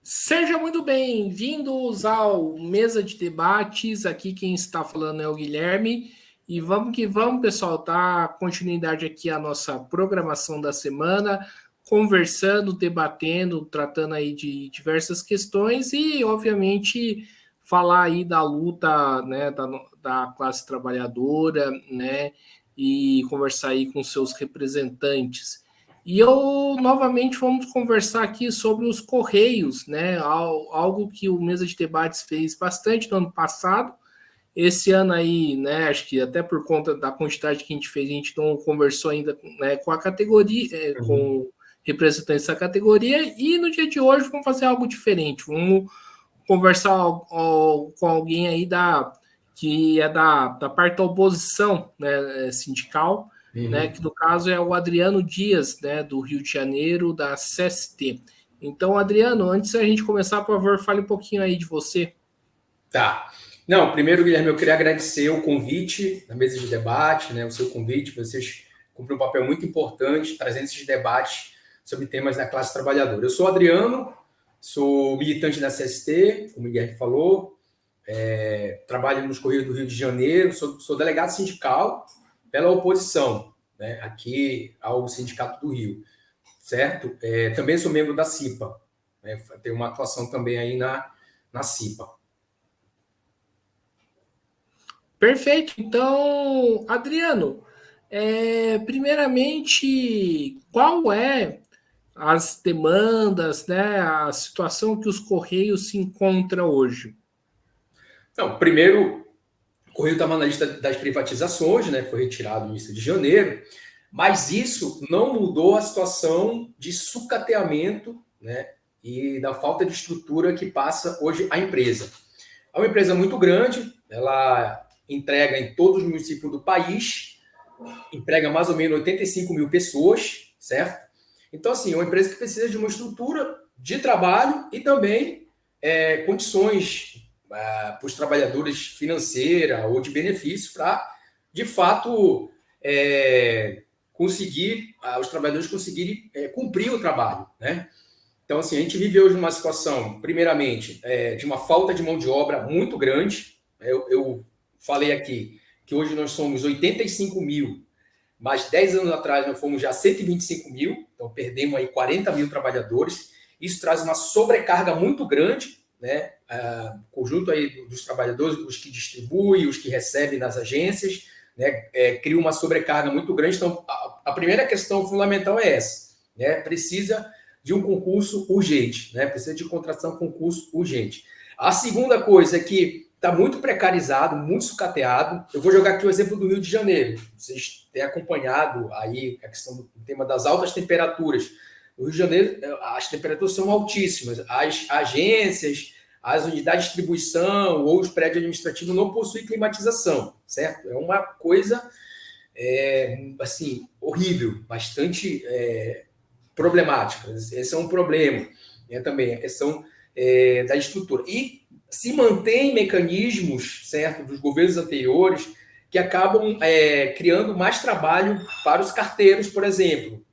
Sejam muito bem-vindos ao Mesa de Debates. Aqui quem está falando é o Guilherme. E vamos que vamos, pessoal, tá? Continuidade aqui a nossa programação da semana, conversando, debatendo, tratando aí de diversas questões e, obviamente, falar aí da luta, né, da classe trabalhadora, né, e conversar aí com seus representantes. E eu novamente vamos conversar aqui sobre os Correios, né? Algo que o Mesa de Debates fez bastante no ano passado. Esse ano aí, né? Acho que até por conta da quantidade que a gente fez, a gente não conversou ainda, né, com a categoria, com representantes da categoria. E no dia de hoje vamos fazer algo diferente. Vamos conversar com alguém aí que é da parte da oposição, né, sindical, né, que no caso é o Adriano Dias, né, do Rio de Janeiro, da CST. Então, Adriano, antes da gente começar, por favor, fale um pouquinho aí de você. Tá. Não, primeiro, Guilherme, eu queria agradecer o convite da mesa de debate, né, o seu convite. Vocês cumprem um papel muito importante trazendo esses debates sobre temas da classe trabalhadora. Eu sou Adriano, sou militante da CST, como o Guilherme falou, trabalho nos Correios do Rio de Janeiro, sou delegado sindical pela oposição, né, aqui ao Sindicato do Rio, certo? Também sou membro da CIPA, né, tenho uma atuação também aí na CIPA. Perfeito. Então, Adriano, primeiramente, qual é as demandas, né, a situação que os Correios se encontram hoje? Não, primeiro, o Correio estava na lista das privatizações, né? Foi retirado no início de janeiro, mas isso não mudou a situação de sucateamento, né, e da falta de estrutura que passa hoje a empresa. É uma empresa muito grande, ela entrega em todos os municípios do país, emprega mais ou menos 85 mil pessoas, certo? Então, assim, é uma empresa que precisa de uma estrutura de trabalho e também condições para os trabalhadores financeira ou de benefício para, de fato, conseguir, os trabalhadores conseguirem cumprir o trabalho, né? Então, assim, a gente vive hoje numa situação, primeiramente, de uma falta de mão de obra muito grande. Eu falei aqui que hoje nós somos 85 mil, mas 10 anos atrás nós fomos já 125 mil, então perdemos aí 40 mil trabalhadores. Isso traz uma sobrecarga muito grande, né? Conjunto aí dos trabalhadores, os que distribuem, os que recebem nas agências, né? Cria uma sobrecarga muito grande. Então, a primeira questão fundamental é essa, né? Precisa de um concurso urgente, né? Precisa de contratação concurso urgente. A segunda coisa é que está muito precarizado, muito sucateado. Eu vou jogar aqui o exemplo do Rio de Janeiro. Vocês têm acompanhado aí a questão do tema das altas temperaturas. No Rio de Janeiro, as temperaturas são altíssimas. As agências, as unidades de distribuição ou os prédios administrativos não possuem climatização, certo? É uma coisa, assim, horrível, bastante problemática. Esse é um problema, né, também, a questão da estrutura. E se mantém mecanismos, certo, dos governos anteriores que acabam criando mais trabalho para os carteiros, por exemplo,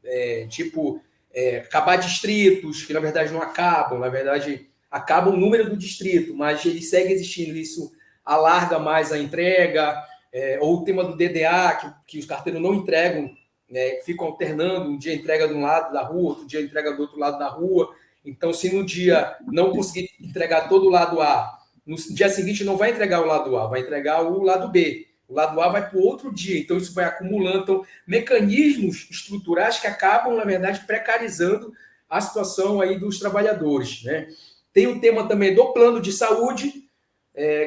acabar distritos, que na verdade não acabam, na verdade acaba o número do distrito, mas ele segue existindo, isso alarga mais a entrega, ou o tema do DDA, que os carteiros não entregam, né, ficam alternando, um dia entrega de um lado da rua, outro dia entrega do outro lado da rua. Então, se no dia não conseguir entregar todo o lado A, no dia seguinte não vai entregar o lado A, vai entregar o lado B. O lado A vai para o outro dia, então isso vai acumulando. Então, mecanismos estruturais que acabam, na verdade, precarizando a situação aí dos trabalhadores, né? Tem o tema também do plano de saúde,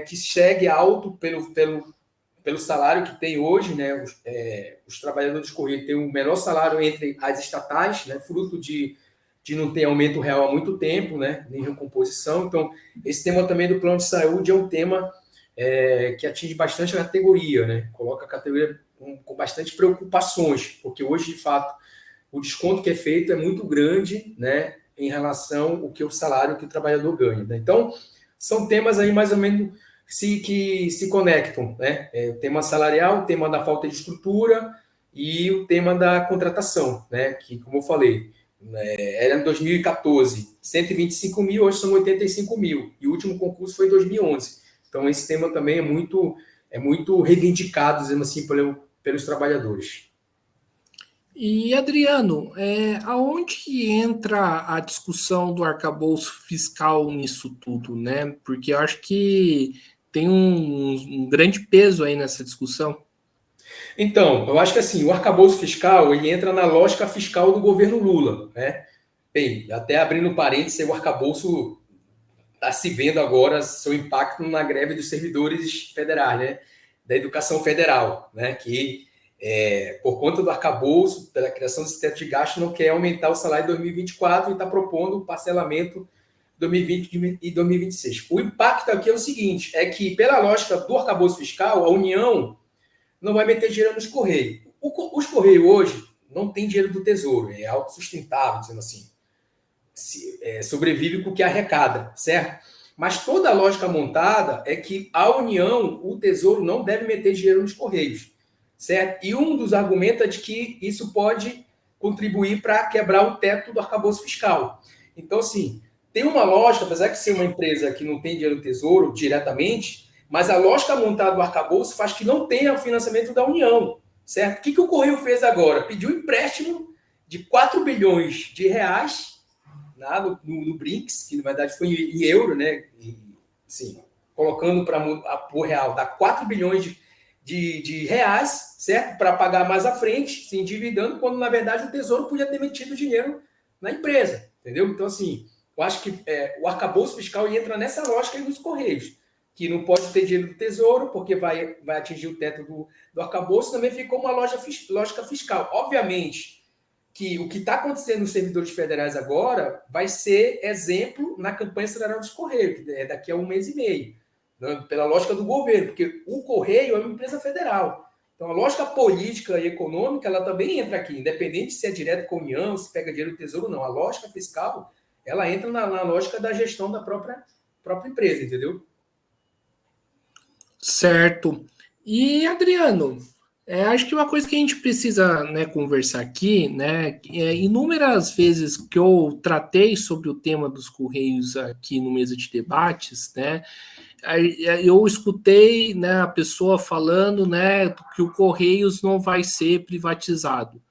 que segue alto pelo salário que tem hoje, né? Os trabalhadores Correio têm o menor salário entre as estatais, né? Fruto de não ter aumento real há muito tempo, né? Nem recomposição. Então, esse tema também do plano de saúde é um tema que atinge bastante a categoria, né? Coloca a categoria com bastante preocupações, porque hoje, de fato, o desconto que é feito é muito grande, né? Em relação ao que o salário que o trabalhador ganha, né? Então, são temas aí mais ou menos que se conectam, né? O tema salarial, o tema da falta de estrutura e o tema da contratação, né? Que, como eu falei, Era em 2014, 125 mil, hoje são 85 mil. E o último concurso foi em 2011. Então, esse tema também é muito reivindicado, dizendo assim, pelos trabalhadores. E, Adriano, aonde que entra a discussão do arcabouço fiscal nisso tudo, né? Porque eu acho que tem um grande peso aí nessa discussão. Então, eu acho que assim, o arcabouço fiscal, ele entra na lógica fiscal do governo Lula, né? Bem, até abrindo parênteses, o arcabouço está se vendo agora seu impacto na greve dos servidores federais, né? Da educação federal, né? Que, por conta do arcabouço, pela criação desse teto de gasto, não quer aumentar o salário em 2024 e está propondo o parcelamento 2020 e 2026. O impacto aqui é o seguinte, é que, pela lógica do arcabouço fiscal, a União não vai meter dinheiro nos Correios. Os Correios hoje não tem dinheiro do Tesouro, é autossustentável, dizendo assim. Sobrevive com o que arrecada, certo? Mas toda a lógica montada é que a União, o Tesouro, não deve meter dinheiro nos Correios, certo? E um dos argumentos é de que isso pode contribuir para quebrar o teto do arcabouço fiscal. Então, assim, tem uma lógica, apesar de ser uma empresa que não tem dinheiro do Tesouro diretamente, mas a lógica montada do arcabouço faz que não tenha o financiamento da União, certo? O que o Correio fez agora? Pediu um empréstimo de 4 bilhões de reais no BRICS, que na verdade foi em euro, né? E, assim, colocando para o real, dá 4 bilhões de reais, certo? Para pagar mais à frente, se endividando, quando na verdade o Tesouro podia ter metido dinheiro na empresa, entendeu? Então, assim, eu acho que o arcabouço fiscal entra nessa lógica aí dos Correios, que não pode ter dinheiro do Tesouro, porque vai atingir o teto do arcabouço, também ficou uma lógica fiscal. Obviamente que o que está acontecendo nos servidores federais agora vai ser exemplo na campanha federal dos Correios, que é daqui a um mês e meio, né, pela lógica do governo, porque o Correio é uma empresa federal. Então, a lógica política e econômica, ela também entra aqui, independente se é direto com a União, se pega dinheiro do Tesouro, não. A lógica fiscal, ela entra na lógica da gestão da própria empresa, entendeu? Certo. E, Adriano, acho que uma coisa que a gente precisa, né, conversar aqui, né, inúmeras vezes que eu tratei sobre o tema dos Correios aqui no mesa de debates, né, eu escutei, né, a pessoa falando, né, que o Correios não vai ser privatizado,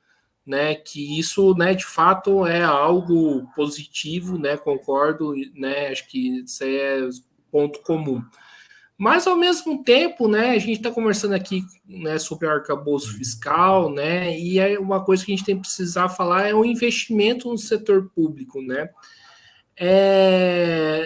né, que isso, né, de fato é algo positivo, né, concordo, né, acho que isso é ponto comum. Mas, ao mesmo tempo, né, a gente está conversando aqui, né, sobre o arcabouço fiscal, né, e uma coisa que a gente tem que precisar falar é o investimento no setor público, né.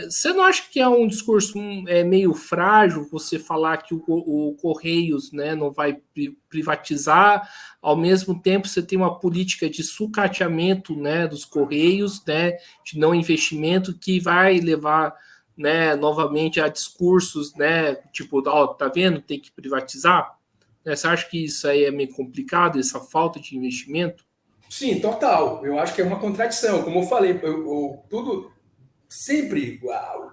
Você não acha que é um discurso meio frágil você falar que o Correios, né, não vai privatizar, ao mesmo tempo você tem uma política de sucateamento, né, dos Correios, né, de não investimento que vai levar, né, novamente a discursos, né, tipo, ó, tá vendo, tem que privatizar? Você acha que isso aí é meio complicado, essa falta de investimento? Sim, total. Eu acho que é uma contradição. Como eu falei, tudo sempre,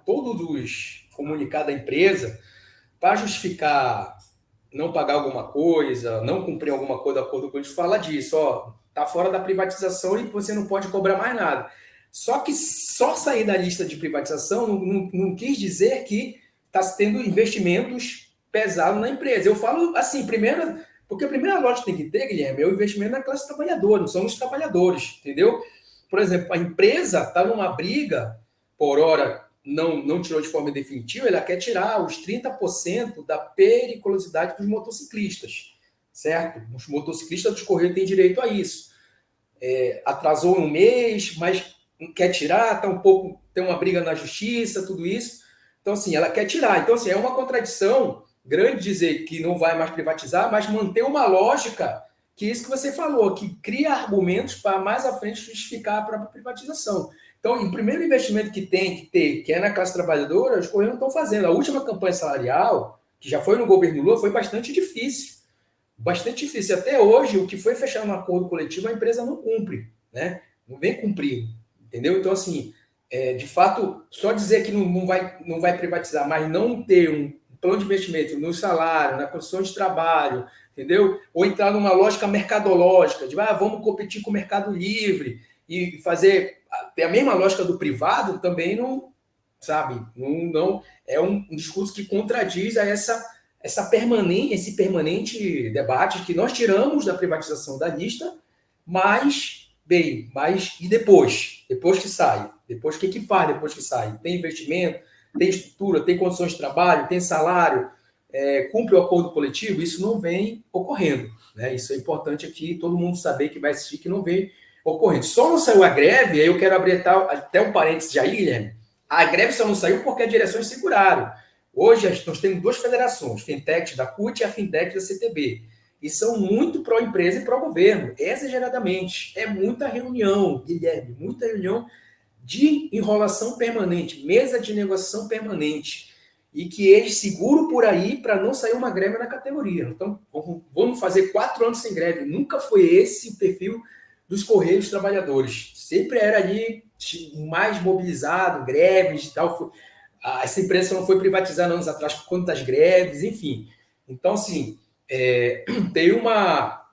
todos os comunicados da empresa, para justificar não pagar alguma coisa, não cumprir alguma coisa, de acordo com o que a gente fala disso, ó, tá fora da privatização e você não pode cobrar mais nada. Só que só sair da lista de privatização não quis dizer que está tendo investimentos pesados na empresa. Eu falo assim, primeiro, porque a primeira lógica que tem que ter, Guilherme, é o investimento na classe trabalhadora, não são os trabalhadores, entendeu? Por exemplo, a empresa está numa briga, por hora não tirou de forma definitiva, ela quer tirar os 30% da periculosidade dos motociclistas, certo? Os motociclistas dos Correios têm direito a isso. Atrasou um mês, mas quer tirar, tem uma briga na justiça, tudo isso. Então, assim, ela quer tirar. Então, assim, é uma contradição grande dizer que não vai mais privatizar, mas manter uma lógica que isso que você falou, que cria argumentos para mais à frente justificar a própria privatização. Então, o primeiro investimento que tem que ter, que é na classe trabalhadora, os Correios não estão fazendo. A última campanha salarial, que já foi no governo Lula, foi bastante difícil. Bastante difícil. Até hoje, o que foi fechado no acordo coletivo, a empresa não cumpre, né? Não vem cumprindo, entendeu? Então, assim, de fato, só dizer que não vai privatizar, mas não ter um plano de investimento no salário, na condição de trabalho, entendeu? Ou entrar numa lógica mercadológica, de vamos competir com o Mercado Livre, e fazer ter a mesma lógica do privado também não, sabe, não é um discurso que contradiz a esse permanente debate que nós tiramos da privatização da lista, mas, bem, e depois? Depois que sai? Depois o que faz depois que sai? Tem investimento, tem estrutura, tem condições de trabalho, tem salário, cumpre o acordo coletivo? Isso não vem ocorrendo, né? Isso é importante aqui, todo mundo saber que vai assistir que não vem ocorrendo. Só não saiu a greve, aí eu quero abrir até um parênteses aí, Guilherme. A greve só não saiu porque as direções seguraram. Hoje nós temos duas federações, Fintech da CUT e a Fintech da CTB. E são muito pró-empresa e pró-governo, exageradamente. É muita reunião, Guilherme, muita reunião de enrolação permanente, mesa de negociação permanente. E que eles seguram por aí para não sair uma greve na categoria. Então, vamos fazer 4 anos sem greve. Nunca foi esse o perfil dos Correios Trabalhadores. Sempre era ali mais mobilizado, greves e tal. Essa empresa não foi privatizada anos atrás por conta das greves, enfim. Então, assim, tem uma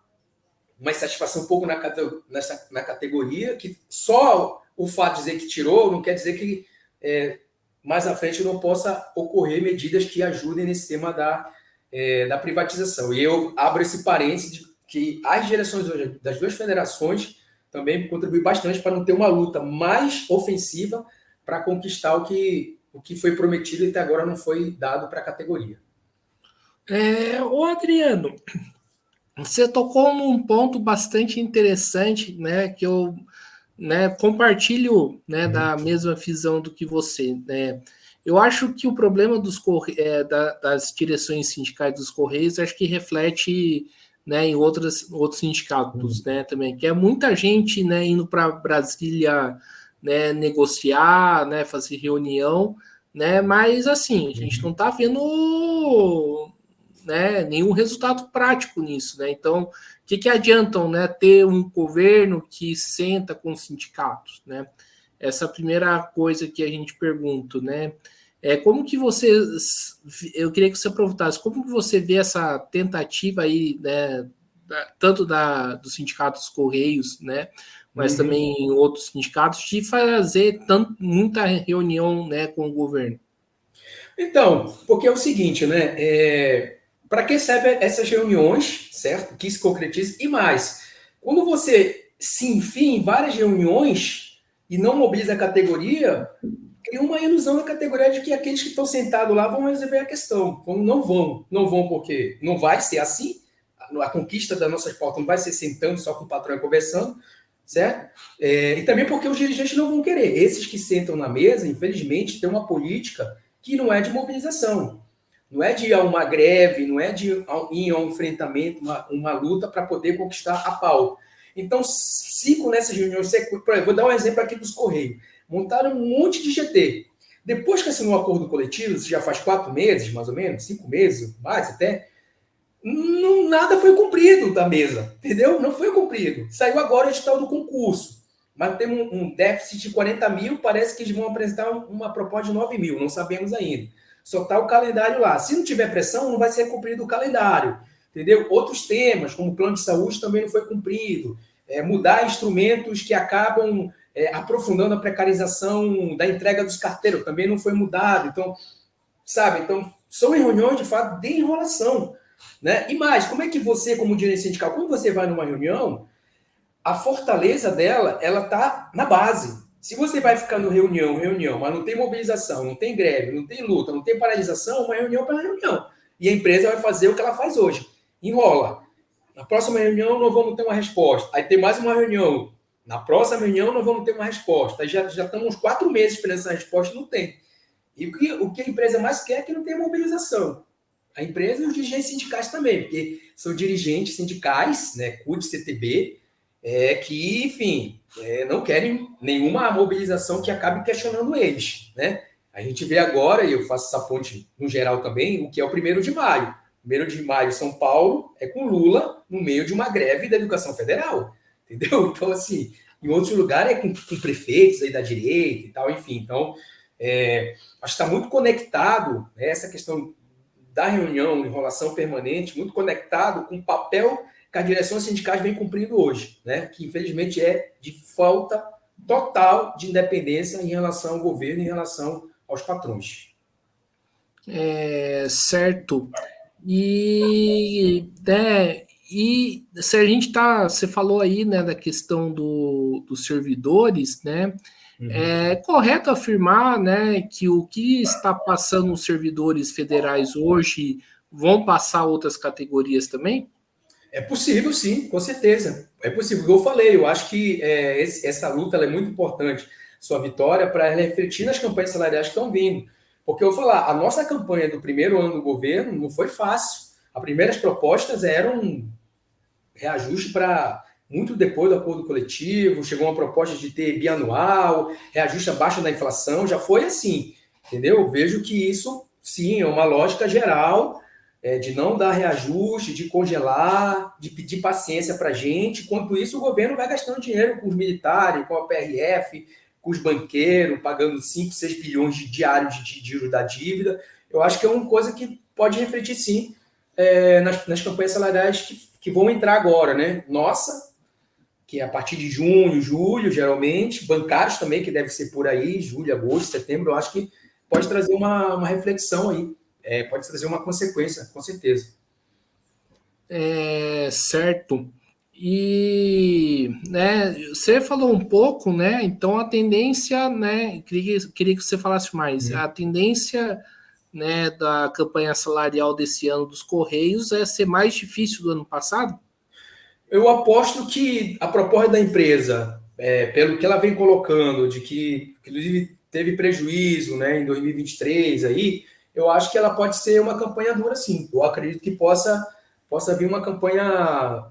insatisfação um pouco na categoria, que só o fato de dizer que tirou não quer dizer que mais à frente não possa ocorrer medidas que ajudem nesse tema da privatização. E eu abro esse parênteses de que as direções hoje das duas federações também contribuem bastante para não ter uma luta mais ofensiva para conquistar o que foi prometido e até agora não foi dado para a categoria. Ô Adriano, você tocou num ponto bastante interessante, né, que eu, né, compartilho, né, da mesma visão do que você, né. Eu acho que o problema das direções sindicais dos Correios, acho que reflete, né, em outros sindicatos, né, também, que é muita gente, né, indo para Brasília, né, negociar, né, fazer reunião, né, mas assim, a gente não está vendo, né, nenhum resultado prático nisso, né? Então, o que adiantam, né, ter um governo que senta com os sindicatos, né? Essa é a primeira coisa que a gente pergunta, né? Como que você, eu queria que você aproveitasse, como que você vê essa tentativa aí, né, tanto dos sindicatos Correios, né, mas também em outros sindicatos, de fazer muita reunião, né, com o governo? Então, porque é o seguinte, né? Para que servem essas reuniões, certo? Que se concretizem e mais. Quando você se enfia em várias reuniões e não mobiliza a categoria, cria uma ilusão na categoria de que aqueles que estão sentados lá vão resolver a questão. Então, não vão porque não vai ser assim. A conquista das nossas pautas não vai ser sentando só com o patrão e conversando, certo? E também porque os dirigentes não vão querer. Esses que sentam na mesa, infelizmente, têm uma política que não é de mobilização, não é de ir a uma greve, não é de ir a um enfrentamento, uma luta para poder conquistar a pauta. Então, fico nessas reuniões, vou dar um exemplo aqui dos Correios, montaram um monte de GT. Depois que assinou um acordo coletivo, isso já faz 4 meses, mais ou menos, 5 meses, mais até, nada foi cumprido da mesa, entendeu? Não foi cumprido. Saiu agora o edital do concurso, mas tem um déficit de 40 mil, parece que eles vão apresentar uma proposta de 9 mil, não sabemos ainda. Só está o calendário lá. Se não tiver pressão, não vai ser cumprido o calendário, entendeu? Outros temas, como o plano de saúde, também não foi cumprido. Mudar instrumentos que acabam aprofundando a precarização da entrega dos carteiros, também não foi mudado. Então, sabe? Então, são reuniões, de fato, de enrolação, né? E mais, como é que você, como dirigente sindical, quando você vai numa reunião, a fortaleza dela, ela está na base. Se você vai ficar no reunião, mas não tem mobilização, não tem greve, não tem luta, não tem paralisação, uma reunião pela reunião. E a empresa vai fazer o que ela faz hoje. Enrola. Na próxima reunião, nós vamos ter uma resposta. Aí tem mais uma reunião. Na próxima reunião, nós vamos ter uma resposta. Aí já estamos uns 4 meses esperando essa resposta e não tem. E o que a empresa mais quer é que não tenha mobilização. A empresa e os dirigentes sindicais também, porque são dirigentes sindicais, né, CUT, CTB, que, enfim, não querem nenhuma mobilização que acabe questionando eles, né? A gente vê agora, e eu faço essa ponte no geral também, o que é o 1º de maio. 1º de maio, São Paulo, é com Lula no meio de uma greve da educação federal, entendeu? Então, assim, em outros lugares é com prefeitos aí da direita e tal, enfim. Então, acho que está muito conectado, né, essa questão da reunião, enrolação permanente, muito conectado com o papel que a direção sindical vem cumprindo hoje, né? Que infelizmente é de falta total de independência em relação ao governo, em relação aos patrões. Certo. E se a gente você falou aí, né, da questão dos servidores, né? É correto afirmar, né, que o que está passando os servidores federais hoje vão passar outras categorias também? É possível, sim, com certeza. É possível. Como eu falei, eu acho que essa luta é muito importante, sua vitória, para refletir nas campanhas salariais que estão vindo. Porque eu vou falar, a nossa campanha do primeiro ano do governo não foi fácil. As primeiras propostas eram reajuste para muito depois do acordo coletivo, chegou uma proposta de ter bianual, reajuste abaixo da inflação, já foi assim, entendeu? Eu vejo que isso, sim, é uma lógica geral de não dar reajuste, de congelar, de pedir paciência para a gente. Enquanto isso, o governo vai gastando dinheiro com os militares, com a PRF, com os banqueiros, pagando 5, 6 bilhões de diários de juros da dívida. Eu acho que é uma coisa que pode refletir, sim, nas campanhas salariais que vão entrar agora, né? Nossa, que é a partir de junho, julho, geralmente, bancários também, que deve ser por aí, julho, agosto, setembro, eu acho que pode trazer uma reflexão aí, pode trazer uma consequência, com certeza. Certo. E, né, você falou um pouco, né? Então a tendência, né? Queria que você falasse mais. A tendência, né, da campanha salarial desse ano dos Correios é ser mais difícil do ano passado? Eu aposto que a proposta da empresa, pelo que ela vem colocando, de que inclusive teve prejuízo, né, em 2023 aí, eu acho que ela pode ser uma campanha dura, sim. Eu acredito que possa vir uma campanha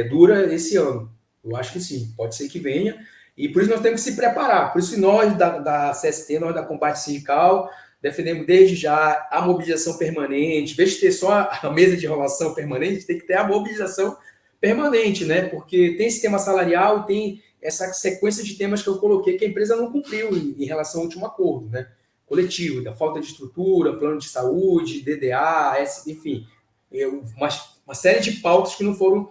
dura esse ano. Eu acho que sim, pode ser que venha. E por isso nós temos que se preparar. Por isso que nós da CST, nós da Combate Sindical, defendemos desde já a mobilização permanente. Em vez de ter só a mesa de enrolação permanente, tem que ter a mobilização permanente, né? Porque tem esse tema salarial e tem essa sequência de temas que eu coloquei que a empresa não cumpriu em relação ao último acordo, né? Coletivo, da falta de estrutura, plano de saúde, DDA, enfim, uma série de pautas que não foram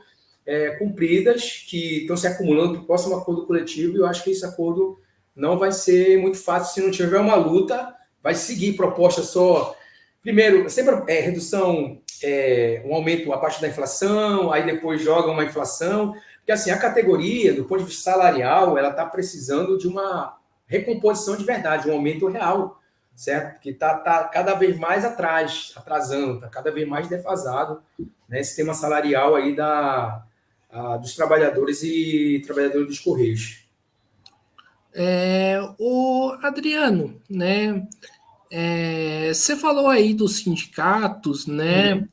cumpridas, que estão se acumulando para o próximo acordo coletivo, e eu acho que esse acordo não vai ser muito fácil se não tiver uma luta, vai seguir proposta só. Primeiro, sempre redução, um aumento abaixo da inflação, aí depois joga uma inflação, porque assim, a categoria, do ponto de vista salarial, ela está precisando de uma recomposição de verdade, um aumento real, certo? Porque está cada vez mais atrasando, está cada vez mais defasado, né, esse tema salarial aí dos trabalhadores e trabalhadores dos Correios. O Adriano, né? Você falou aí dos sindicatos, né?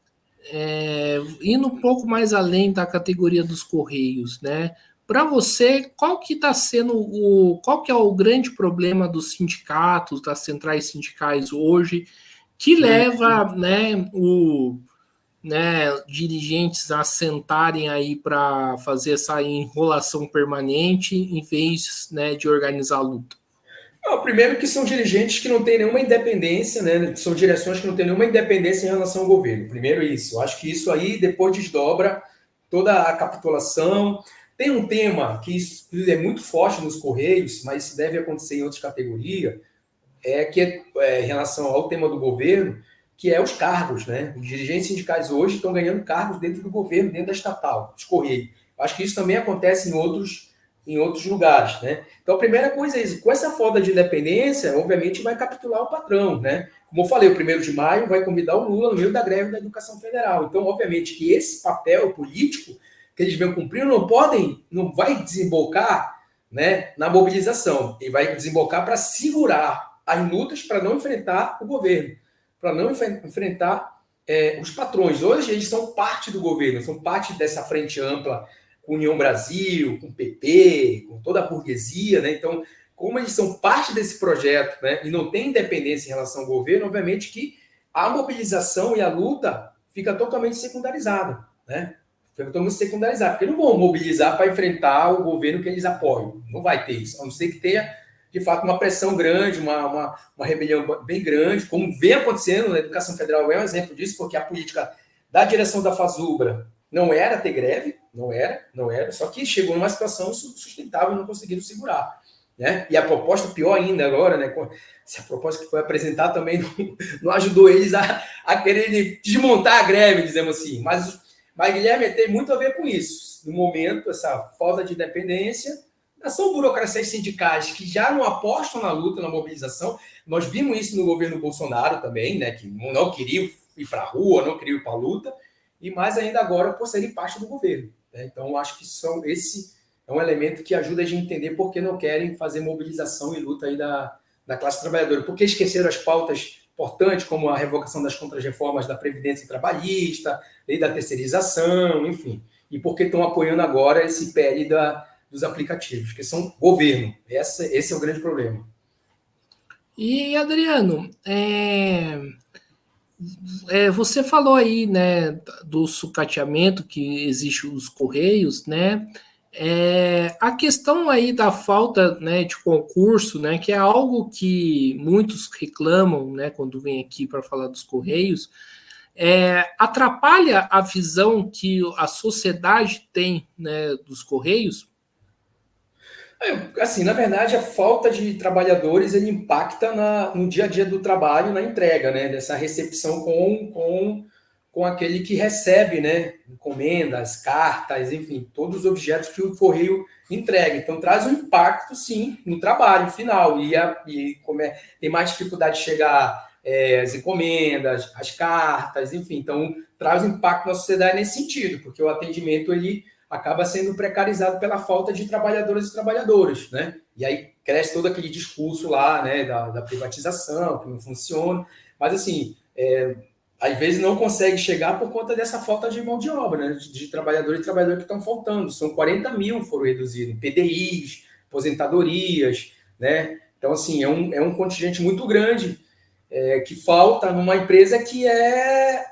Indo um pouco mais além da categoria dos Correios, né? Para você, qual que está sendo qual que é o grande problema dos sindicatos, das centrais sindicais hoje, que leva, dirigentes a sentarem aí para fazer essa enrolação permanente em vez, né, de organizar a luta? Primeiro que são dirigentes que não têm nenhuma independência, né? São direções que não têm nenhuma independência em relação ao governo. Primeiro isso. Eu acho que isso aí depois desdobra toda a capitulação. Tem um tema que é muito forte nos Correios, mas isso deve acontecer em outras categorias, em relação ao tema do governo, que é os cargos, né? Os dirigentes sindicais hoje estão ganhando cargos dentro do governo, dentro da estatal, dos Correios. Acho que isso também acontece em outros lugares, né? Então, a primeira coisa é isso. Com essa falta de independência, obviamente, vai capitular o patrão, né? Como eu falei, o 1º de maio vai convidar o Lula no meio da greve da educação federal. Então, obviamente, que esse papel político que eles vêm cumprindo não vai desembocar, né, na mobilização. Ele vai desembocar para segurar as lutas, para não enfrentar o governo, para não enfrentar os patrões. Hoje, eles são parte do governo, são parte dessa frente ampla com União Brasil, com o PP, com toda a burguesia, né? Então, como eles são parte desse projeto, né, e não tem independência em relação ao governo, obviamente que a mobilização e a luta fica totalmente secundarizada, né? Fica totalmente secundarizada, porque não vão mobilizar para enfrentar o governo que eles apoiam. Não vai ter isso, a não ser que tenha, de fato, uma pressão grande, uma rebelião bem grande, como vem acontecendo na educação federal, é um exemplo disso, porque a política da direção da Fazubra não era ter greve, não era, só que chegou numa situação sustentável e não conseguiram segurar. Né? E a proposta, pior ainda agora, né? Essa proposta que foi apresentada também não ajudou eles a querer desmontar a greve, dizemos assim. Mas Guilherme, tem muito a ver com isso. No momento, essa falta de independência, são burocracias sindicais que já não apostam na luta, na mobilização. Nós vimos isso no governo Bolsonaro também, né? Que não queriam ir para a rua, não queriam ir para a luta, e mais ainda agora por serem parte do governo. Né? Então, eu acho que esse é um elemento que ajuda a gente a entender por que não querem fazer mobilização e luta aí da classe trabalhadora. Porque esqueceram as pautas importantes, como a revogação das contrarreformas da Previdência Trabalhista, lei da terceirização, enfim. E porque estão apoiando agora esse PL dos aplicativos, que são governo. Esse é o grande problema. E, Adriano, você falou aí, né, do sucateamento que existe nos Correios, né? A questão aí da falta, né, de concurso, né, que é algo que muitos reclamam, né, quando vem aqui para falar dos Correios, atrapalha a visão que a sociedade tem, né, dos Correios? Assim, na verdade, a falta de trabalhadores ele impacta no dia a dia do trabalho, na entrega, né? Dessa recepção com aquele que recebe, né? Encomendas, cartas, enfim, todos os objetos que o correio entrega. Então, traz um impacto, sim, no trabalho final. Tem mais dificuldade de chegar as encomendas, as cartas, enfim. Então, traz um impacto na sociedade nesse sentido, porque o atendimento, ele acaba sendo precarizado pela falta de trabalhadores e trabalhadoras, né? E aí cresce todo aquele discurso lá, né, da privatização, que não funciona. Mas, assim, às vezes não consegue chegar por conta dessa falta de mão de obra, né, de trabalhadores e trabalhadoras que estão faltando. São 40 mil foram reduzidos em PDIs, aposentadorias, né? Então, assim, é um contingente muito grande que falta numa empresa que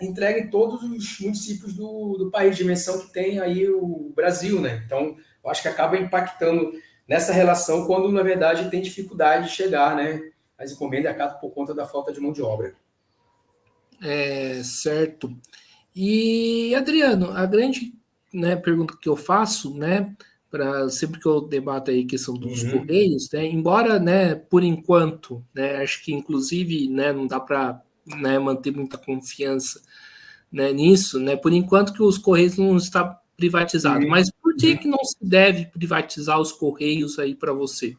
entrega em todos os municípios do país, dimensão que tem aí o Brasil, né? Então, eu acho que acaba impactando nessa relação quando, na verdade, tem dificuldade de chegar, né? As encomendas acabam por conta da falta de mão de obra. Certo. E, Adriano, a grande, né, pergunta que eu faço, né, sempre que eu debato aí a questão dos Correios, né, embora, né, por enquanto, né, acho que inclusive, né, não dá para, né, manter muita confiança, né, nisso, né, por enquanto que os Correios não estão privatizados. Mas por que não se deve privatizar os Correios aí para você?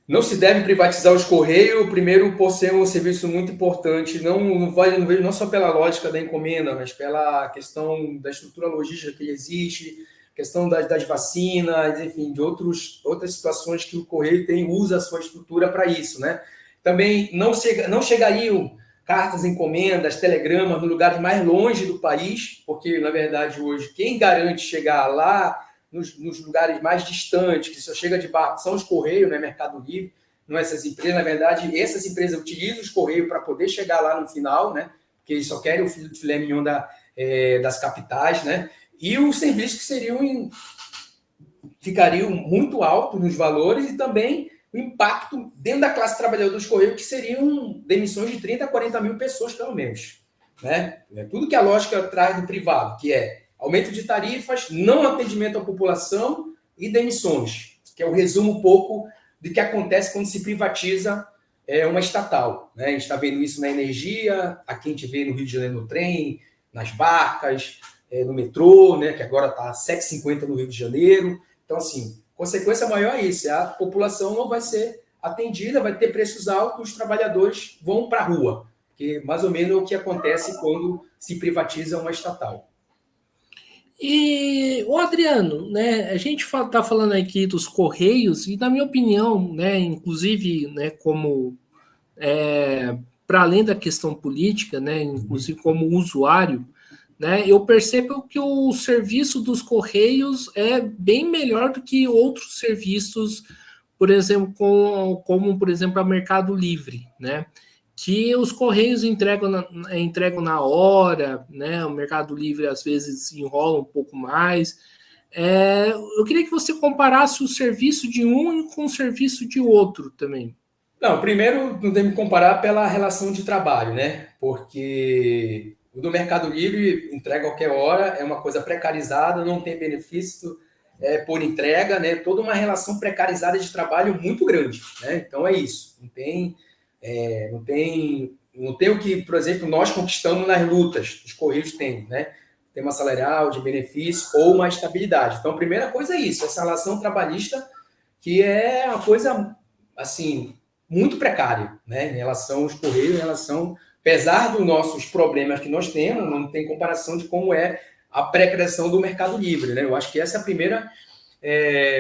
Não se deve privatizar os Correios, primeiro por ser um serviço muito importante, não vejo não só pela lógica da encomenda, mas pela questão da estrutura logística que existe, questão das vacinas, enfim, de outras situações que o Correio usa a sua estrutura para isso, né? Também não chegariam cartas, encomendas, telegramas no lugares mais longe do país, porque, na verdade, hoje, quem garante chegar lá nos lugares mais distantes, que só chega de barco, são os Correios, né, Mercado Livre, não essas empresas. Na verdade, essas empresas utilizam os Correios para poder chegar lá no final, né, porque eles só querem o filé mignon das capitais, né, e os serviços que ficariam muito altos nos valores e também o impacto dentro da classe trabalhadora dos Correios, que seriam demissões de 30 a 40 mil pessoas, pelo menos. Né? Tudo que a lógica traz do privado, que é aumento de tarifas, não atendimento à população e demissões, que é o resumo um pouco do que acontece quando se privatiza uma estatal. Né? A gente está vendo isso na energia, aqui a gente vê no Rio de Janeiro no trem, nas barcas, no metrô, né? Que agora está 7,50 no Rio de Janeiro. Então, assim, consequência maior é isso, a população não vai ser atendida, vai ter preços altos, os trabalhadores vão para a rua, que mais ou menos é o que acontece quando se privatiza uma estatal. E o Adriano, né, a gente está falando aqui dos Correios, e na minha opinião, né, inclusive, né, como para além da questão política, né, inclusive como usuário, né, eu percebo que o serviço dos Correios é bem melhor do que outros serviços, por exemplo, como por exemplo, a Mercado Livre, né? Que os Correios entregam na hora, né? O Mercado Livre às vezes enrola um pouco mais. Eu queria que você comparasse o serviço de um com o serviço de outro também. Não, primeiro não tem que comparar pela relação de trabalho, né? Porque O do Mercado Livre entrega a qualquer hora, é uma coisa precarizada, não tem benefício por entrega, né? Toda uma relação precarizada de trabalho muito grande, né? Então é isso. Não tem o que, por exemplo, nós conquistamos nas lutas, os Correios têm, né? Tema salarial, de benefício ou uma estabilidade. Então, a primeira coisa é isso, essa relação trabalhista, que é uma coisa, assim, muito precária, né? Em relação aos Correios, apesar dos nossos problemas que nós temos, não tem comparação de como é a pré-criação do Mercado Livre, né? Eu acho que essa é a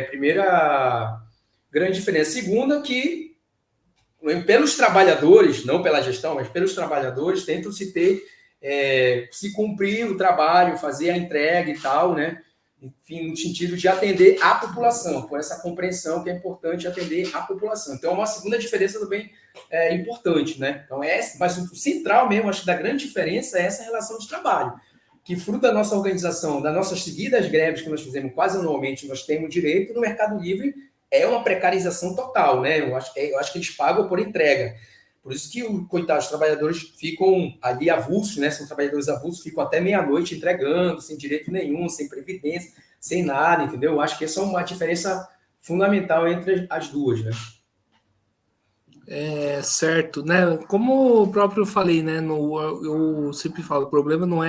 primeira grande diferença. Segunda, que pelos trabalhadores, não pela gestão, mas pelos trabalhadores, tentam se cumprir o trabalho, fazer a entrega e tal, né? Enfim, no sentido de atender a população, com essa compreensão que é importante atender a população. Então, uma segunda diferença também importante, né? Então, mas o central mesmo, acho que da grande diferença é essa relação de trabalho, que fruto da nossa organização, das nossas seguidas greves que nós fizemos quase anualmente, nós temos direito no Mercado Livre, é uma precarização total, né? Eu acho que eles pagam por entrega. Por isso que, coitados, os trabalhadores ficam ali avulsos, né? São trabalhadores avulsos, ficam até meia-noite entregando, sem direito nenhum, sem previdência, sem nada, entendeu? Eu acho que essa é uma diferença fundamental entre as duas, né? Certo, né? Como o próprio falei, né? Eu sempre falo, o problema não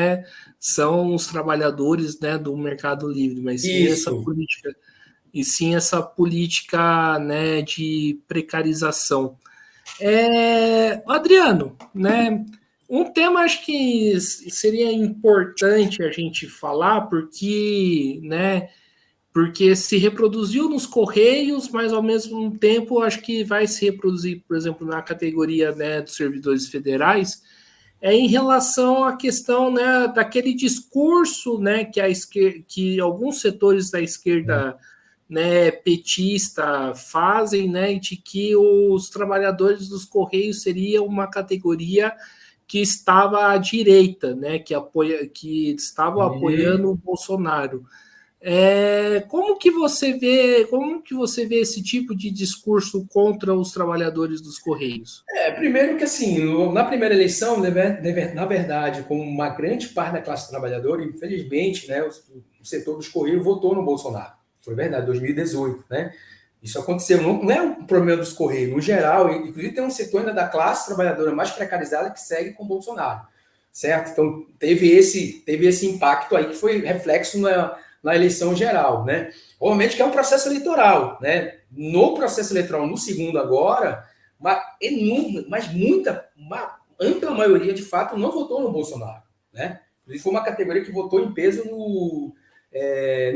são os trabalhadores, né, do Mercado Livre, mas sim essa política, né, de precarização. Adriano, né? Um tema acho que seria importante a gente falar, porque se reproduziu nos Correios, mas ao mesmo tempo acho que vai se reproduzir, por exemplo, na categoria, né, dos servidores federais, em relação à questão, né, daquele discurso, né, que alguns setores da esquerda, né, petista fazem, né, de que os trabalhadores dos Correios seriam uma categoria que estava à direita, né, que estava apoiando o Bolsonaro. Como que você vê esse tipo de discurso contra os trabalhadores dos Correios? Primeiro que assim, na primeira eleição, na verdade, como uma grande parte da classe trabalhadora, infelizmente, né, o setor dos Correios votou no Bolsonaro. Foi verdade, 2018, né? Isso aconteceu, não é um problema dos Correios, no geral, inclusive tem um setor ainda da classe trabalhadora mais precarizada que segue com o Bolsonaro, certo? Então, teve esse impacto aí que foi reflexo na eleição geral, né? Obviamente que é um processo eleitoral, né? No processo eleitoral, no segundo agora, uma ampla maioria, de fato, não votou no Bolsonaro, né? Inclusive foi uma categoria que votou em peso no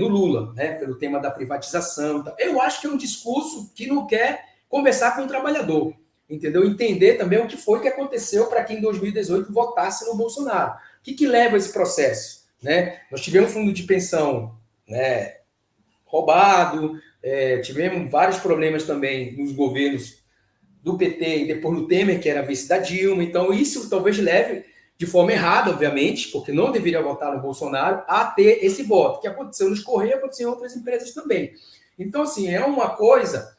Lula, né? Pelo tema da privatização. Eu acho que é um discurso que não quer conversar com o trabalhador, entendeu? Entender também o que foi que aconteceu para que em 2018 votasse no Bolsonaro. O que leva a esse processo, né? Nós tivemos fundo de pensão, né, roubado, tivemos vários problemas também nos governos do PT e depois do Temer, que era vice da Dilma. Então, isso talvez leve, de forma errada, obviamente, porque não deveria votar no Bolsonaro, a ter esse voto, que aconteceu nos Correios, aconteceu em outras empresas também. Então, assim, é uma coisa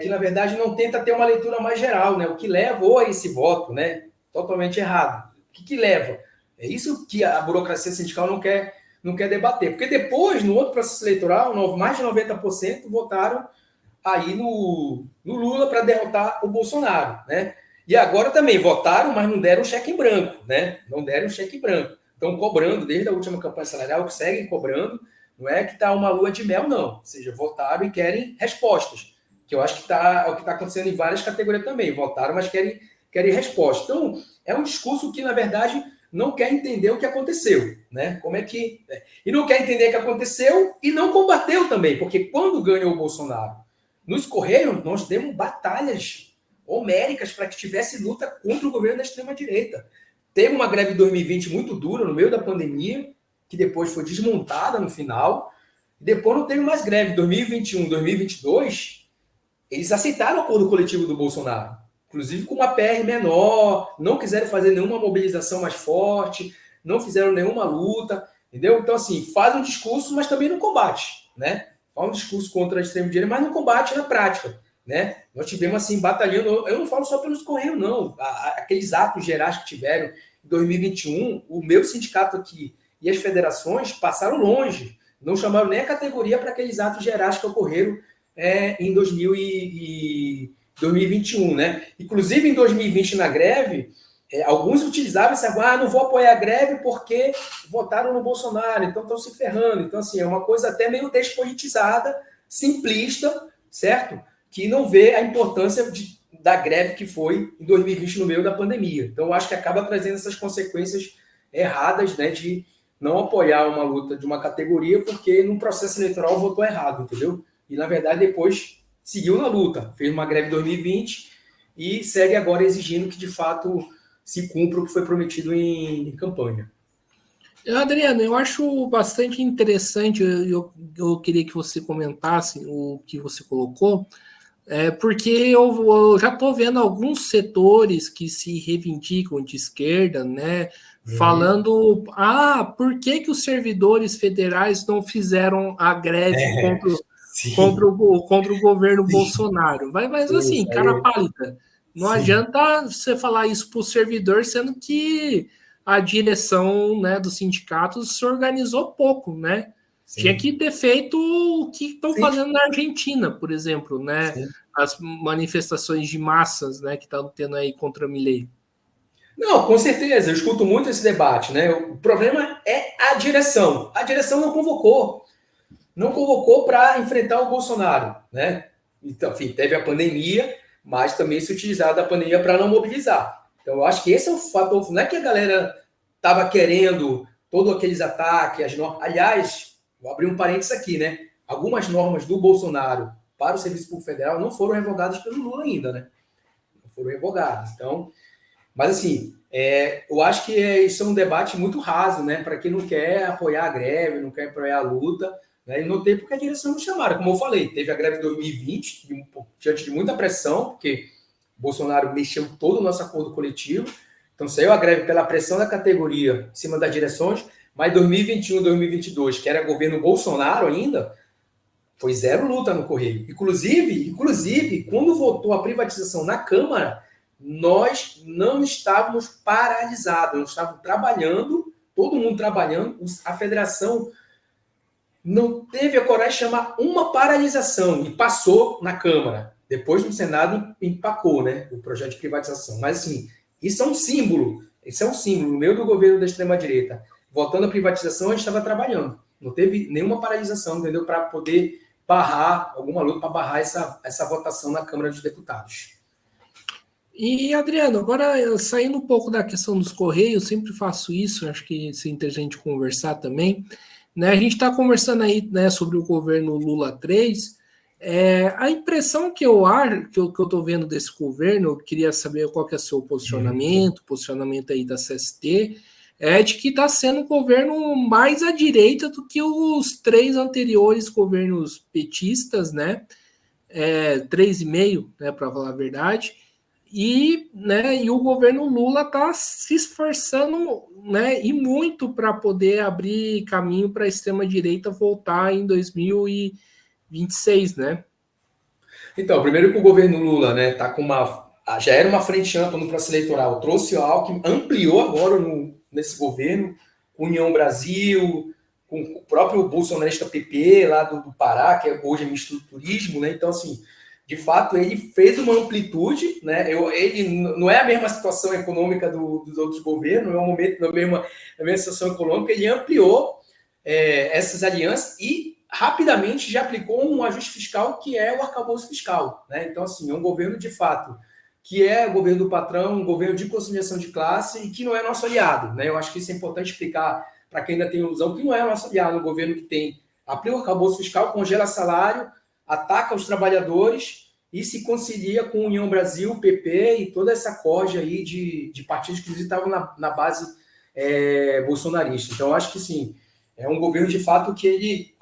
que, na verdade, não tenta ter uma leitura mais geral, né? O que levou a esse voto, né? Totalmente errado. O que leva? É isso que a burocracia sindical não quer debater. Porque depois, no outro processo eleitoral, mais de 90% votaram aí no Lula para derrotar o Bolsonaro, né? E agora também votaram, mas não deram cheque em branco, né? Não deram cheque em branco. Estão cobrando desde a última campanha salarial, que seguem cobrando. Não é que está uma lua de mel, não. Ou seja, votaram e querem respostas. Que eu acho que é o que está acontecendo em várias categorias também. Votaram, mas querem resposta. Então, é um discurso que, na verdade, não quer entender o que aconteceu, né? E não quer entender o que aconteceu e não combateu também, porque quando ganhou o Bolsonaro nos Correios, nós demos batalhas homéricas para que tivesse luta contra o governo da extrema-direita. Teve uma greve de 2020 muito dura, no meio da pandemia, que depois foi desmontada no final, e depois não teve mais greve. 2021, 2022, eles aceitaram o acordo coletivo do Bolsonaro, inclusive com uma PR menor, não quiseram fazer nenhuma mobilização mais forte, não fizeram nenhuma luta, entendeu? Então, assim, faz um discurso, mas também não combate, né? Faz um discurso contra a extrema-direita, mas não combate na prática, né? Nós tivemos, assim, batalhando, eu não falo só pelos Correios, não, aqueles atos gerais que tiveram em 2021, o meu sindicato aqui e as federações passaram longe, não chamaram nem a categoria para aqueles atos gerais que ocorreram em 2021, né? Inclusive, em 2020, na greve, alguns utilizavam esse argumento, não vou apoiar a greve porque votaram no Bolsonaro, então estão se ferrando. Então, assim, é uma coisa até meio despolitizada, simplista, certo? Que não vê a importância da greve que foi em 2020 no meio da pandemia. Então, eu acho que acaba trazendo essas consequências erradas, né, de não apoiar uma luta de uma categoria porque no processo eleitoral votou errado, entendeu? E, na verdade, depois seguiu na luta, fez uma greve em 2020 e segue agora exigindo que, de fato, se cumpra o que foi prometido em campanha. Adriano, eu acho bastante interessante, eu queria que você comentasse o que você colocou, porque eu já estou vendo alguns setores que se reivindicam de esquerda, né, falando, por que os servidores federais não fizeram a greve contra o governo Bolsonaro? Mas assim, cara pálida, não adianta você falar isso para o servidor, sendo que a direção, né, dos sindicatos se organizou pouco, né? Sim. Tinha que ter feito o que estão fazendo na Argentina, por exemplo, né? Sim. As manifestações de massas, né, que estão tendo aí contra Milei. Não, com certeza, eu escuto muito esse debate, né? O problema é a direção. A direção não convocou para enfrentar o Bolsonaro, né? Então, enfim, teve a pandemia, mas também se utilizaram da pandemia para não mobilizar. Então, eu acho que esse é o fator. Não é que a galera estava querendo todos aqueles ataques, as normas. Aliás, vou abrir um parênteses aqui, né? Algumas normas do Bolsonaro para o Serviço Público Federal não foram revogadas pelo Lula ainda, né? Não foram revogadas. Então, mas assim, eu acho que isso é um debate muito raso, né? Para quem não quer apoiar a greve, não quer apoiar a luta, né? E não tem porque a direção não chamaram. Como eu falei, teve a greve de 2020, diante de muita pressão, porque Bolsonaro mexeu todo o nosso acordo coletivo. Então, saiu a greve pela pressão da categoria em cima das direções, mas 2021, 2022, que era governo Bolsonaro ainda, foi zero luta no Correio. Inclusive, quando votou a privatização na Câmara, nós não estávamos paralisados, nós estávamos trabalhando, todo mundo trabalhando, a federação não teve a coragem de chamar uma paralisação e passou na Câmara. Depois no Senado empacou, né, o projeto de privatização. Mas assim, isso é um símbolo. No meio do governo da extrema-direita, votando a privatização, a gente estava trabalhando. Não teve nenhuma paralisação, entendeu? Para poder barrar, alguma luta para barrar essa votação na Câmara dos Deputados. E, Adriano, agora saindo um pouco da questão dos Correios, sempre faço isso, acho que é interessante conversar também. Né, a gente está conversando aí, né, sobre o governo Lula 3. A impressão que eu estou vendo desse governo, eu queria saber qual que é o seu posicionamento aí da CST, de que está sendo um governo mais à direita do que os 3 anteriores governos petistas, né? 3,5, né, para falar a verdade. E o governo Lula está se esforçando, né, e muito para poder abrir caminho para a extrema-direita voltar em 2026, né? Então, primeiro que o governo Lula, né, tá com já era uma frente ampla no processo eleitoral, trouxe o Alckmin, ampliou agora nesse governo, com União Brasil, com o próprio bolsonarista PP lá do Pará, que hoje é ministro do Turismo, né? Então, assim, de fato, ele fez uma amplitude, né? Ele não é a mesma situação econômica dos outros governos, não é um momento na mesma situação econômica, ele ampliou essas alianças e rapidamente já aplicou um ajuste fiscal que é o arcabouço fiscal, né? Então, assim, é um governo de fato que é o governo do patrão, um governo de conciliação de classe e que não é nosso aliado, né? Eu acho que isso é importante explicar para quem ainda tem ilusão que não é nosso aliado, um governo que aplica o arcabouço fiscal, congela salário, ataca os trabalhadores e se concilia com a União Brasil, PP e toda essa corja aí de partidos que estavam na base bolsonarista. Então, eu acho que, sim, é um governo, de fato, que ele,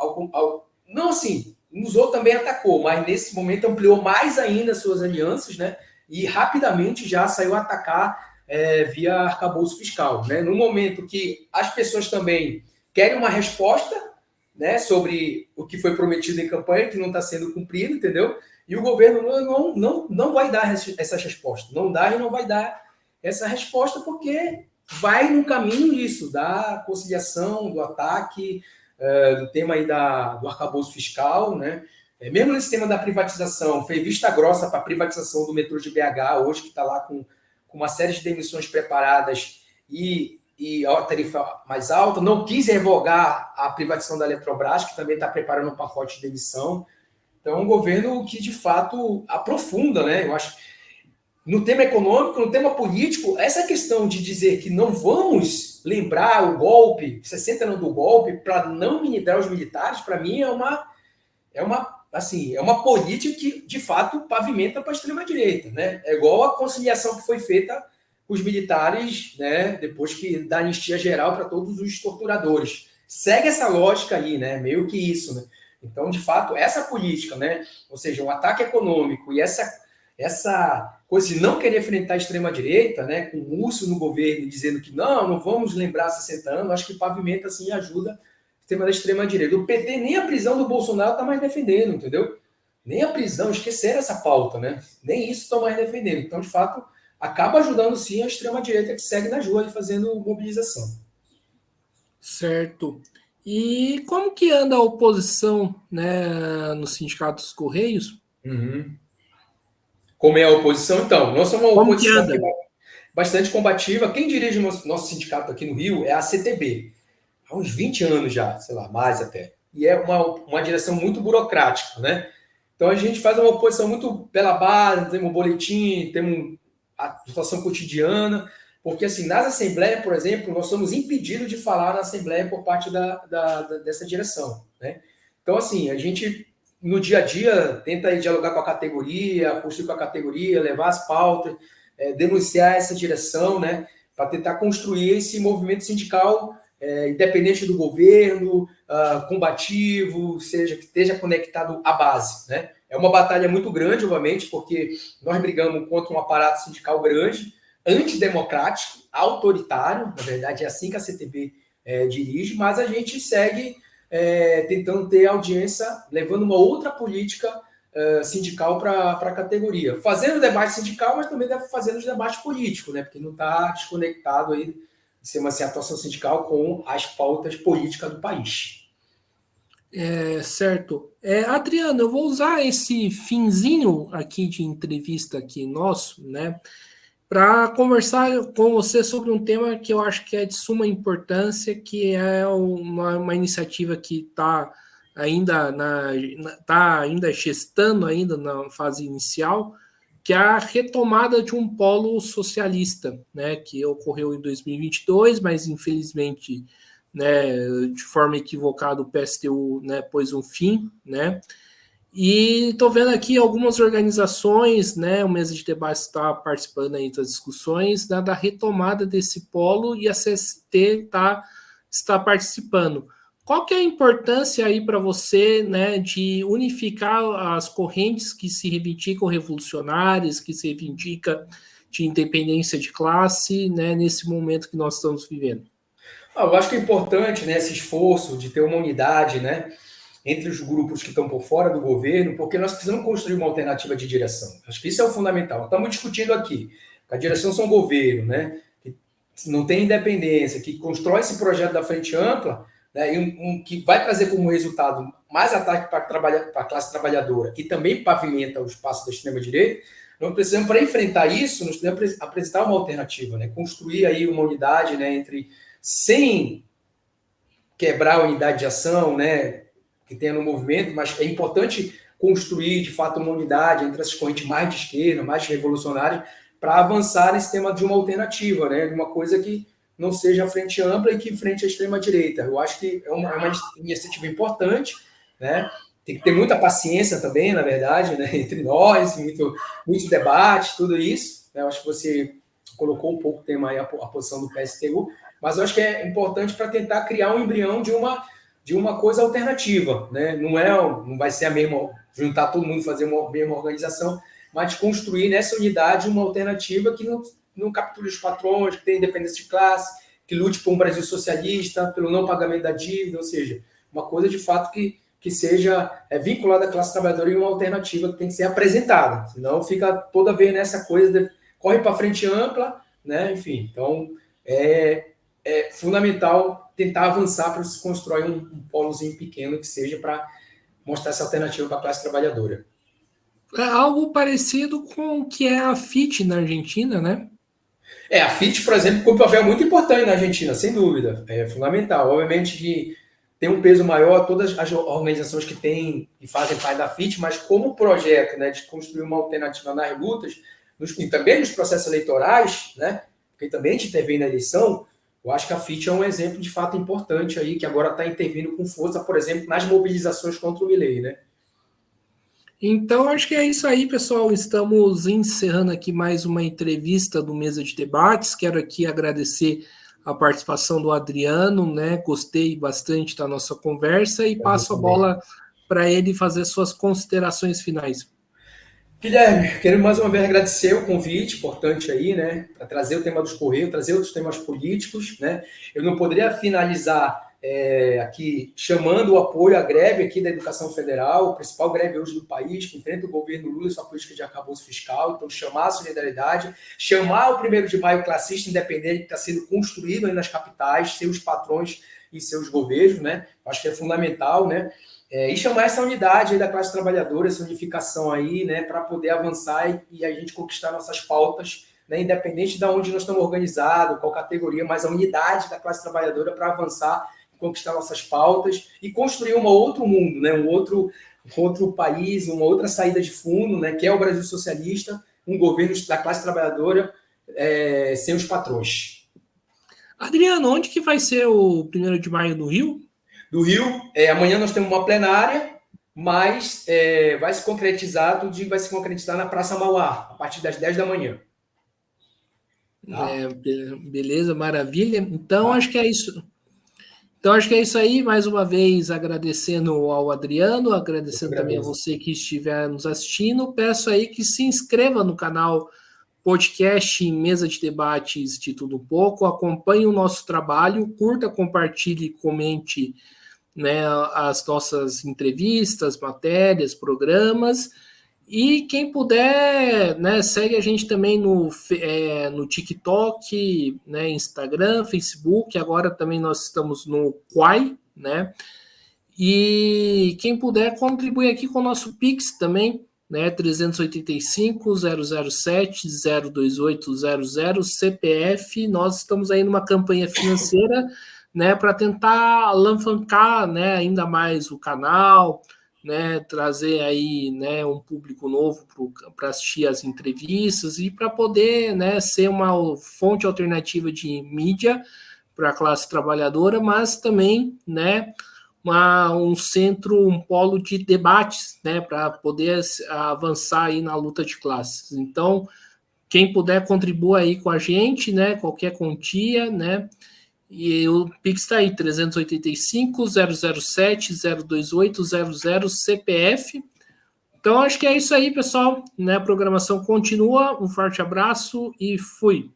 não assim, nos outros também atacou, mas nesse momento ampliou mais ainda suas alianças, né? E rapidamente já saiu a atacar via arcabouço fiscal, né? No momento que as pessoas também querem uma resposta, né, sobre o que foi prometido em campanha, que não está sendo cumprido, entendeu? E o governo não vai dar essa resposta. Não dá e não vai dar essa resposta porque vai no caminho disso, da conciliação, do ataque, do tema aí do arcabouço fiscal, né? Mesmo nesse tema da privatização, fez vista grossa para a privatização do metrô de BH, hoje que está lá com uma série de demissões preparadas e a tarifa mais alta, não quis revogar a privatização da Eletrobras, que também está preparando um pacote de demissão. Então, um governo que, de fato, aprofunda, né? Eu acho, no tema econômico, no tema político, essa questão de dizer que não vamos lembrar o golpe, 60 anos do golpe, para não minimizar os militares, para mim é uma política que, de fato, pavimenta para a extrema-direita, né? É igual a conciliação que foi feita com os militares, né, depois da anistia geral para todos os torturadores. Segue essa lógica aí, né? Meio que isso, né? Então, de fato, essa política, né? Ou seja, um ataque econômico e essa coisa de não querer enfrentar a extrema-direita, né, com o Múcio no governo dizendo que não vamos lembrar 60 anos, acho que pavimenta, assim, ajuda o tema da extrema-direita. O PT nem a prisão do Bolsonaro está mais defendendo, entendeu? Nem a prisão, esqueceram essa pauta, né? Nem isso estão mais defendendo. Então, de fato, acaba ajudando, sim, a extrema-direita que segue na rua e fazendo mobilização. Certo. E como que anda a oposição, né, no Sindicato dos Correios? Uhum. Como é a oposição? Então, nós somos uma Como que oposição anda? bastante combativa. Quem dirige o nosso sindicato aqui no Rio é a CTB. Há uns 20 anos já, sei lá, mais até. E é uma direção muito burocrática, né? Então, a gente faz uma oposição muito pela base, temos um boletim, temos a situação cotidiana, porque, assim, nas assembleias, por exemplo, nós somos impedidos de falar na assembleia por parte dessa direção, né? Então, assim, a gente, no dia a dia, tenta dialogar com a categoria, construir com a categoria, levar as pautas, denunciar essa direção, né, para tentar construir esse movimento sindical independente do governo, combativo, que esteja conectado à base, né? É uma batalha muito grande, obviamente, porque nós brigamos contra um aparato sindical grande, antidemocrático, autoritário, na verdade é assim que a CTB dirige, mas a gente segue tentando ter audiência, levando uma outra política sindical para a categoria. Fazendo debate sindical, mas também fazendo os debates políticos, né? Porque não está desconectado aí ser uma atuação sindical com as pautas políticas do país. Certo. Adriano, eu vou usar esse finzinho aqui de entrevista aqui nosso, né, para conversar com você sobre um tema que eu acho que é de suma importância, que é uma iniciativa que está ainda gestando ainda na fase inicial, que é a retomada de um polo socialista, né, que ocorreu em 2022, mas infelizmente, né, de forma equivocada, o PSTU, né, pôs um fim, né, e estou vendo aqui algumas organizações, né, o Mesa de Debate está participando aí das discussões, né, da retomada desse polo, e a CST está participando. Qual que é a importância aí para você, né, de unificar as correntes que se reivindicam revolucionárias, que se reivindica de independência de classe, né, nesse momento que nós estamos vivendo? Eu acho que é importante, né, esse esforço de ter uma unidade, né, entre os grupos que estão por fora do governo, porque nós precisamos construir uma alternativa de direção. Acho que isso é o fundamental. Estamos discutindo aqui. A direção são governo, né, que não tem independência, que constrói esse projeto da frente ampla, né, que vai trazer como resultado mais ataque para a classe trabalhadora e também pavimenta o espaço da extrema-direita. Nós precisamos, para enfrentar isso, nós precisamos apresentar uma alternativa, né, construir aí uma unidade, né, sem quebrar a unidade de ação, né, que tenha no movimento, mas é importante construir, de fato, uma unidade entre as correntes mais de esquerda, mais revolucionárias, para avançar nesse tema de uma alternativa, né, de uma coisa que não seja a frente ampla e que enfrente a extrema-direita. Eu acho que é uma iniciativa importante, né, tem que ter muita paciência também, na verdade, né, entre nós, muito debate, tudo isso. Né, eu acho que você colocou um pouco o tema aí, a posição do PSTU, mas eu acho que é importante para tentar criar um embrião de uma coisa alternativa, né? Não vai ser a mesma, juntar todo mundo e fazer uma mesma organização, mas de construir nessa unidade uma alternativa que não capture os patrões, que tenha independência de classe, que lute por um Brasil socialista, pelo não pagamento da dívida, ou seja, uma coisa de fato que seja vinculada à classe trabalhadora e uma alternativa que tem que ser apresentada, senão fica toda vez nessa coisa de corre para frente ampla, né? Enfim, então é fundamental tentar avançar para se construir um polozinho pequeno que seja para mostrar essa alternativa para a classe trabalhadora. É algo parecido com o que é a FIT na Argentina, né? A FIT, por exemplo, tem um papel muito importante na Argentina, sem dúvida. É fundamental. Obviamente que tem um peso maior todas as organizações que fazem parte da FIT, mas como projeto, né, de construir uma alternativa nas lutas, e também nos processos eleitorais, né, porque também a gente intervém na eleição, eu acho que a FIT é um exemplo de fato importante aí, que agora está intervindo com força, por exemplo, nas mobilizações contra o Milei, né? Então, acho que é isso aí, pessoal. Estamos encerrando aqui mais uma entrevista do Mesa de Debates. Quero aqui agradecer a participação do Adriano, né? Gostei bastante da nossa conversa e passo a bola para ele fazer suas considerações finais. Guilherme, quero mais uma vez agradecer o convite importante aí, né, para trazer o tema dos Correios, trazer outros temas políticos, né. Eu não poderia finalizar aqui chamando o apoio à greve aqui da educação federal, a principal greve hoje do país, que enfrenta o governo Lula e sua política de arcabouço fiscal. Então, chamar a solidariedade, chamar o 1º de maio classista independente que está sendo construído aí nas capitais, seus patrões e seus governos, né. Acho que é fundamental, né. E chamar essa unidade aí da classe trabalhadora, essa unificação aí, né, para poder avançar e a gente conquistar nossas pautas, né, independente de onde nós estamos organizados, qual categoria, mas a unidade da classe trabalhadora para avançar e conquistar nossas pautas e construir um outro mundo, né, um outro país, uma outra saída de fundo, né, que é o Brasil socialista, um governo da classe trabalhadora sem os patrões. Adriano, onde que vai ser o 1º de maio no Rio? Do Rio, amanhã nós temos uma plenária, mas vai se concretizar, tudo vai se concretizar na Praça Mauá, a partir das 10 da manhã. Tá? Beleza, maravilha. Então, acho que é isso. Então, acho que é isso aí. Mais uma vez, agradecendo ao Adriano, agradecendo também a você que estiver nos assistindo. Peço aí que se inscreva no canal podcast Mesa de Debates de Tudo Um Pouco. Acompanhe o nosso trabalho, curta, compartilhe, comente, né, as nossas entrevistas, matérias, programas. E quem puder, né, segue a gente também no TikTok, né, Instagram, Facebook. Agora também nós estamos no Quai, né? E quem puder contribui aqui com o nosso Pix também, né? 385-007-02800 CPF. Nós estamos aí numa campanha financeira, né, para tentar alavancar, né, ainda mais o canal, né, trazer aí, né, um público novo para assistir as entrevistas e para poder, né, ser uma fonte alternativa de mídia para a classe trabalhadora, mas também, né, um centro, um polo de debates, né, para poder avançar aí na luta de classes. Então, quem puder contribua aí com a gente, né, qualquer quantia, né. E o Pix está aí, 385-007-02800 CPF. Então, acho que é isso aí, pessoal. Né? A programação continua. Um forte abraço e fui.